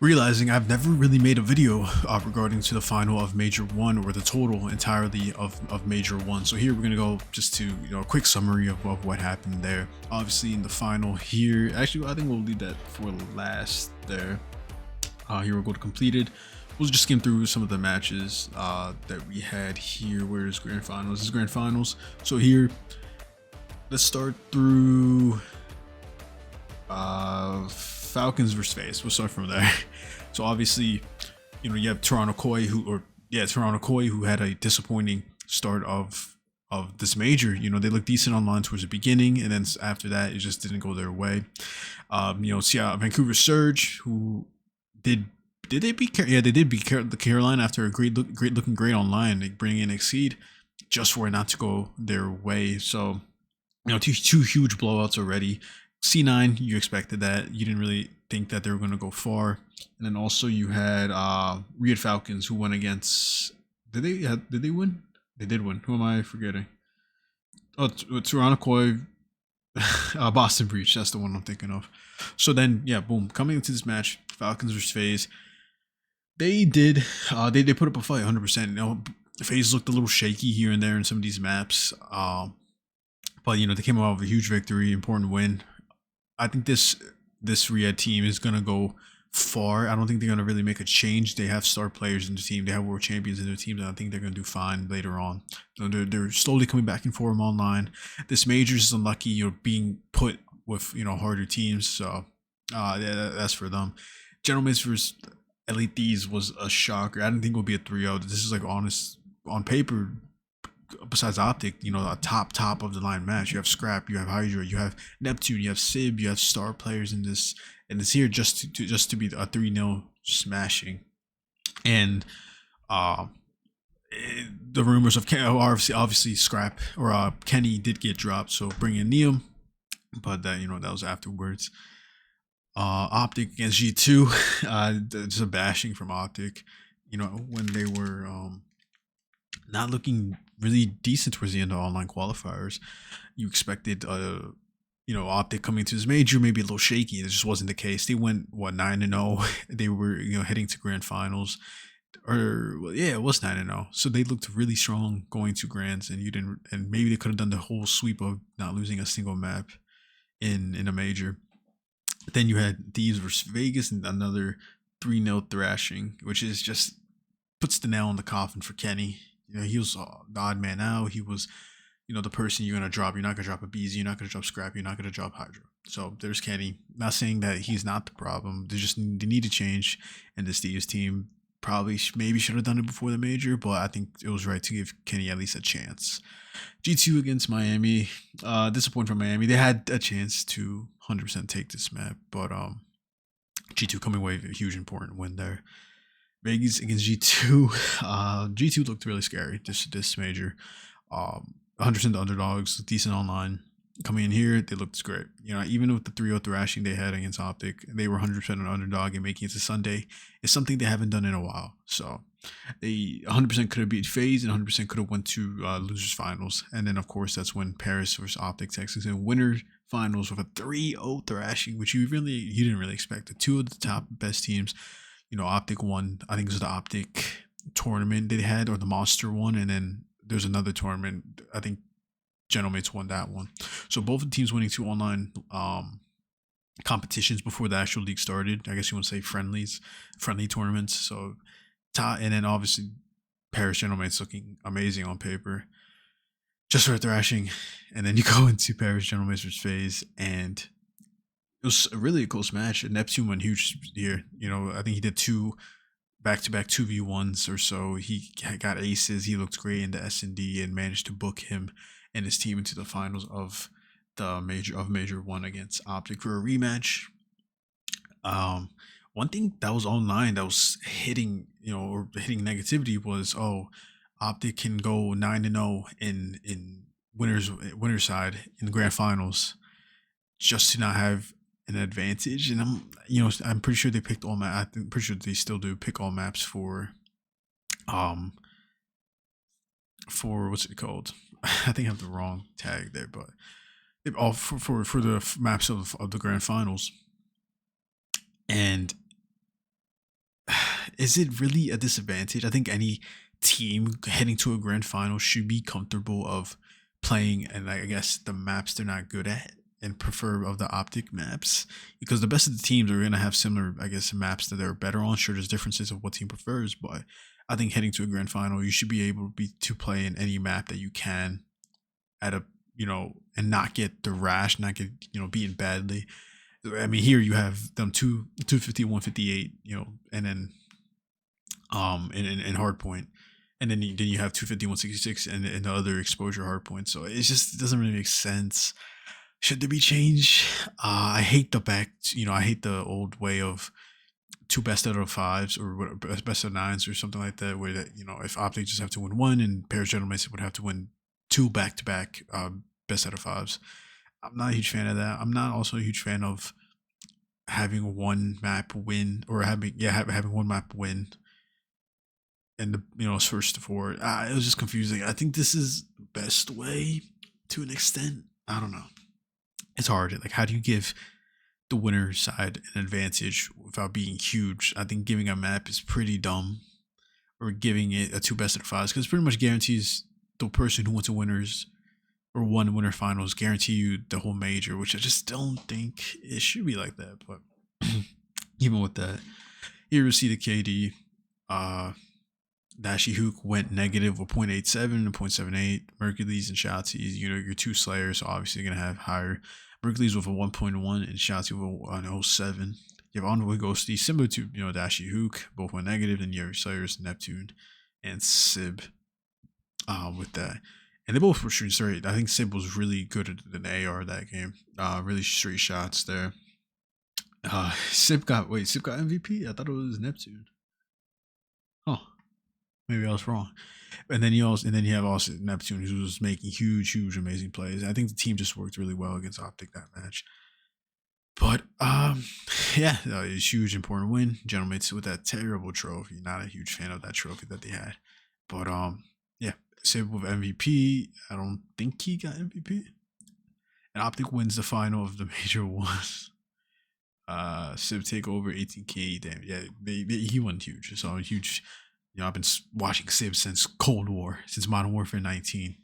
realizing I've never really made a video regarding to the final of Major 1 or the total entirely of Major 1. So here we're gonna go just to a quick summary of what happened there. Obviously in the final here, actually I think we'll leave that for last there. Here we'll go to completed. We'll just skim through some of the matches that we had here. Where's grand finals? This is grand finals. So here, let's start through Falcons versus FaZe. We'll start from there. So obviously, you have Toronto Koi who had a disappointing start of this major. They looked decent online towards the beginning, and then after that it just didn't go their way. Vancouver Surge, who did they beat? Yeah, they did beat the Carolina after a looking great online. They bring in Exceed just for it not to go their way. So two huge blowouts already. C9, you expected that. You didn't really think that they were going to go far. And then also you had Red Falcons, who went against. Did they win? They did win. Who am I forgetting? Oh, Toronto Koi, Boston Breach. That's the one I'm thinking of. So then, yeah, boom. Coming into this match, Falcons versus FaZe. They did. They put up a fight 100%. FaZe looked a little shaky here and there in some of these maps. But they came out with a huge victory, important win. I think this Riyadh team is gonna go far. I don't think they're gonna really make a change. They have star players in the team. They have world champions in their team, and I think they're gonna do fine later on. They're slowly coming back in form online. This major is unlucky. You're being put with harder teams, so that's for them. Gentlemates versus Elite Theives was a shocker. I didn't think it would be a 3-0. This is like honest on paper. Besides Optic, a top of the line match. You have Scrap, you have Hydra, you have Neptune, you have Simp, you have star players in this, and it's here just to be a 3-0 smashing. And the rumors of obviously Scrap or Kenny did get dropped, so bring in Neum, but that that was afterwards. Optic against G2, there's a bashing from Optic. When they were not looking really decent towards the end of online qualifiers. You expected Optic coming to this major maybe a little shaky. It just wasn't the case. They went 9-0. They were heading to grand finals, it was 9-0. So they looked really strong going to grands, and maybe they could have done the whole sweep of not losing a single map in a major. Then you had Theives versus Vegas and another 3-0 thrashing, which is just puts the nail in the coffin for Kenny. He was the odd man out. He was, the person you're going to drop. You're not going to drop a BZ. You're not going to drop Scrap. You're not going to drop Hydra. So there's Kenny. Not saying that he's not the problem. They need to change. And this Theives team maybe should have done it before the major, but I think it was right to give Kenny at least a chance. G2 against Miami. Disappointing from Miami. They had a chance to 100% take this map, but G2 coming away with a huge important win there. Vegas against G2. G2 looked really scary this major. 100% underdogs, decent online. Coming in here, they looked great. Even with the 3-0 thrashing they had against Optic, they were 100% an underdog, and making it to Sunday is something they haven't done in a while. So they 100% could have beat FaZe and 100% could have went to losers finals. And then of course that's when Paris versus Optic Texas in winner finals with a 3-0 thrashing, which you didn't really expect. The two of the top best teams. Optic won. I think it was the Optic tournament they had, or the Monster one, and then there's another tournament. I think Gentlemates won that one. So both the teams winning 2 online competitions before the actual league started. I guess you want to say friendly tournaments. So, and then obviously Paris Gentlemates looking amazing on paper, just for thrashing, and then you go into Paris Gentlemates versus FaZe, and it was really a close match. Neptune went huge here. I think he did 2 back-to-back 2v1s or so. He got aces. He looked great in the S&D and managed to book him and his team into the finals of the Major 1 against Optic for a rematch. One thing that was online that was hitting negativity was, Optic can go 9-0 in winners side in the grand finals just to not have an advantage. And I'm pretty sure they picked all maps. I'm pretty sure they still do pick all maps for what's it called? I think I have the wrong tag there, but all for the maps of the grand finals. And is it really a disadvantage? I think any team heading to a grand final should be comfortable of playing, and I guess the maps they're not good at and prefer of the Optic maps, because the best of the teams are gonna have similar, I guess, maps that they're better on. Sure, there's differences of what team prefers, but I think heading to a grand final, you should be able to play in any map that you can at a, and not get the rash, not get beaten badly. I mean, here you have them 250, 158, and then in hard point, and then you have 250, 166, and the other exposure hard point. So it doesn't really make sense. Should there be change? I hate the I hate the old way of two best out of fives or best of nines or something like that, where that if Optic just have to win one and pairs Gentlemates would have to win two back to back best out of fives. I'm not a huge fan of that. I'm not also a huge fan of having one map win, or having one map win and the first to four. It was just confusing. I think this is the best way to an extent. I don't know. It's hard. Like, how do you give the winner side an advantage without being huge? I think giving a map is pretty dumb, or giving it a two best out of fives, because it pretty much guarantees the person who went to winners or won winner finals guarantee you the whole major, which I just don't think it should be like that. But even with that, here we see the KD. Dashy Huke went negative with 0.87 and 0.78. Mercules and Shotzzy, your two slayers, so obviously going to have higher. Mercules with a 1.1 and Shotzzy with an 0.7. You have Envoy Ghosty, similar to Dashy Huke, both went negative. Then your slayers Neptune and Sib with that. And they both were shooting straight. I think Sib was really good at an AR that game. Really straight shots there. Sib got MVP? I thought it was Neptune. Oh, maybe I was wrong. And then you have also Neptune, who was making huge, amazing plays. I think the team just worked really well against Optic that match. But yeah, it's a huge, important win. Gentlemates with that terrible trophy. Not a huge fan of that trophy that they had. But yeah, Sib with MVP. I don't think he got MVP. And Optic wins the final of the major one. Sib take over 18K. Damn, yeah, he won huge. So huge. I've been watching Sib since Cold War, since Modern Warfare 19,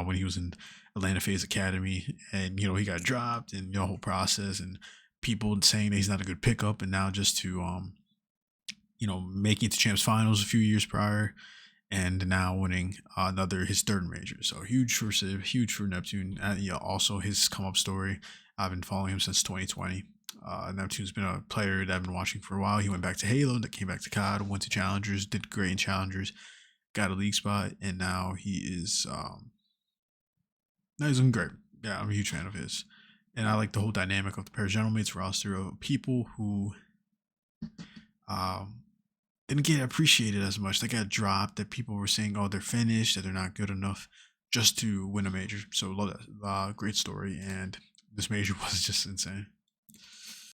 when he was in Atlanta FaZe Academy, and he got dropped, and the whole process, and people saying that he's not a good pickup, and now just to making it to champs finals a few years prior, and now winning his third major. So huge for Sib, huge for Neptune. Also his come up story. I've been following him since 2020. Neptune's been a player that I've been watching for a while. He went back to Halo, that came back to COD, went to Challengers, did great in Challengers, got a league spot, and now he is he's doing great. Yeah, I'm a huge fan of his. And I like the whole dynamic of the pair of Gentlemates roster of people who didn't get appreciated as much. They got dropped, that people were saying, oh, they're finished, that they're not good enough just to win a major. So love that. Great story, and this major was just insane.